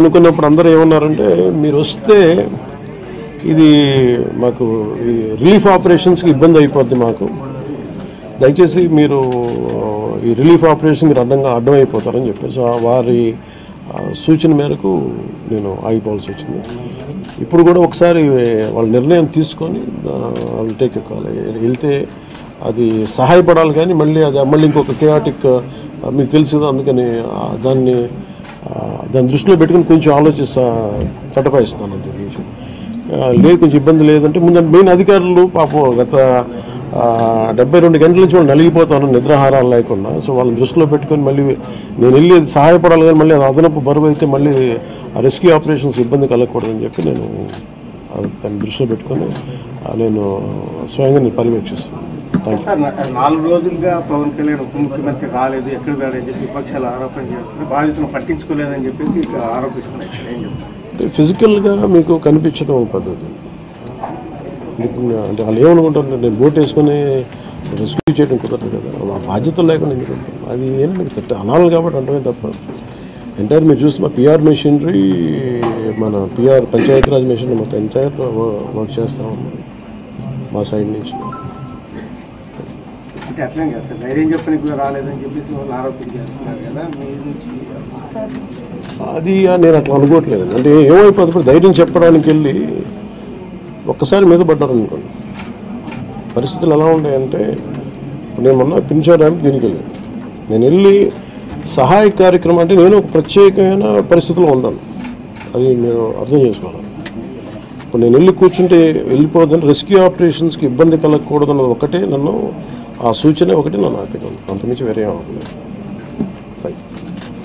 అనుకున్నప్పుడు అందరూ ఏమన్నారంటే మీరు వస్తే ఇది మాకు ఈ రిలీఫ్ ఆపరేషన్స్కి ఇబ్బంది అయిపోద్ది మాకు, దయచేసి మీరు ఈ రిలీఫ్ ఆపరేషన్ మీరు అడ్డమైపోతారని చెప్పేసి వారి సూచన మేరకు నేను ఆగిపోవాల్సి వచ్చింది. ఇప్పుడు కూడా ఒకసారి వాళ్ళ నిర్ణయం తీసుకొని వాళ్ళు టేక్ ఎక్కాలి, వెళ్తే అది సహాయపడాలి కానీ మళ్ళీ ఇంకొక కేయాటిక్ మీకు తెలుసు, అందుకని దాన్ని దృష్టిలో పెట్టుకుని కొంచెం చట్టపాయిస్తున్నాను అంతే విషయం లేదు. కొంచెం ఇబ్బంది లేదంటే ముందు మెయిన్ అధికారులు పాపం గత 72 గంటల నుంచి వాళ్ళు నలిగిపోతాను నిద్రాహారాలు లేకుండా. సో వాళ్ళని దృష్టిలో పెట్టుకొని మళ్ళీ నేను వెళ్ళి అది సహాయపడాలి కానీ మళ్ళీ అది అదనపు బరువు అయితే మళ్ళీ రెస్క్యూ ఆపరేషన్స్ ఇబ్బంది కలగకూడదని చెప్పి నేను దాన్ని దృష్టిలో పెట్టుకొని నేను స్వయంగా నేను పర్యవేక్షిస్తున్నాను. 4 రోజులుగా పవన్ కళ్యాణ్ ఉప ముఖ్యమంత్రి రాలేదు, ఎక్కడ వెళ్ళని చెప్పి విపక్షాలు ఆరోపణ చేస్తున్నాయి, బాధితులను పట్టించుకోలేదని చెప్పేసి ఆరోపిస్తున్నాయి. ఏం చెప్తారు? ఫిజికల్గా మీకు కనిపించడం పద్ధతి అంటే వాళ్ళు ఏమనుకుంటారు, నేను బోట్ వేసుకొని రెస్క్యూ చేయడం కుదరదు కదా, ఆ బాధ్యతలు లేకుండా ఎందుకంటే అది ఏంటంటే అనాలి కాబట్టి అంటే తప్ప ఎంటైర్ మీరు చూస్తే మా పిఆర్ మెషినరీ, మన పిఆర్ పంచాయతీరాజ్ మెషినరీ మొత్తం ఎంటైర్ వర్క్ చేస్తాము మా సైడ్ నుంచి. అంటే అట్లా కదా సార్, ధైర్యం చెప్పని కూడా రాలేదని చెప్పేసి వాళ్ళు ఆరోపణ చేస్తున్నారు కదా మీ నుంచి. అది నేను అట్లా అనుకోవట్లేదు. అంటే ఏమైపోతుంది, ధైర్యం చెప్పడానికి వెళ్ళి ఒక్కసారి మీద పడ్డారు అనుకోండి, పరిస్థితులు ఎలా ఉన్నాయంటే ఇప్పుడు నేను మొన్న పింఛన్ డ్యామ్ దీనికి వెళ్ళాను, నేను వెళ్ళి సహాయ కార్యక్రమం అంటే నేను ఒక ప్రత్యేకమైన పరిస్థితిలో ఉన్నాను, అది మీరు అర్థం చేసుకోవాలి. ఇప్పుడు నేను వెళ్ళి కూర్చుంటే వెళ్ళిపోదని రెస్క్యూ ఆపరేషన్స్కి ఇబ్బంది కలగకూడదన్నది ఒకటే నన్ను ఆ సూచన ఒకటి నన్ను ఆపినాను, అంతమించి వేరే అవ్వలేదు.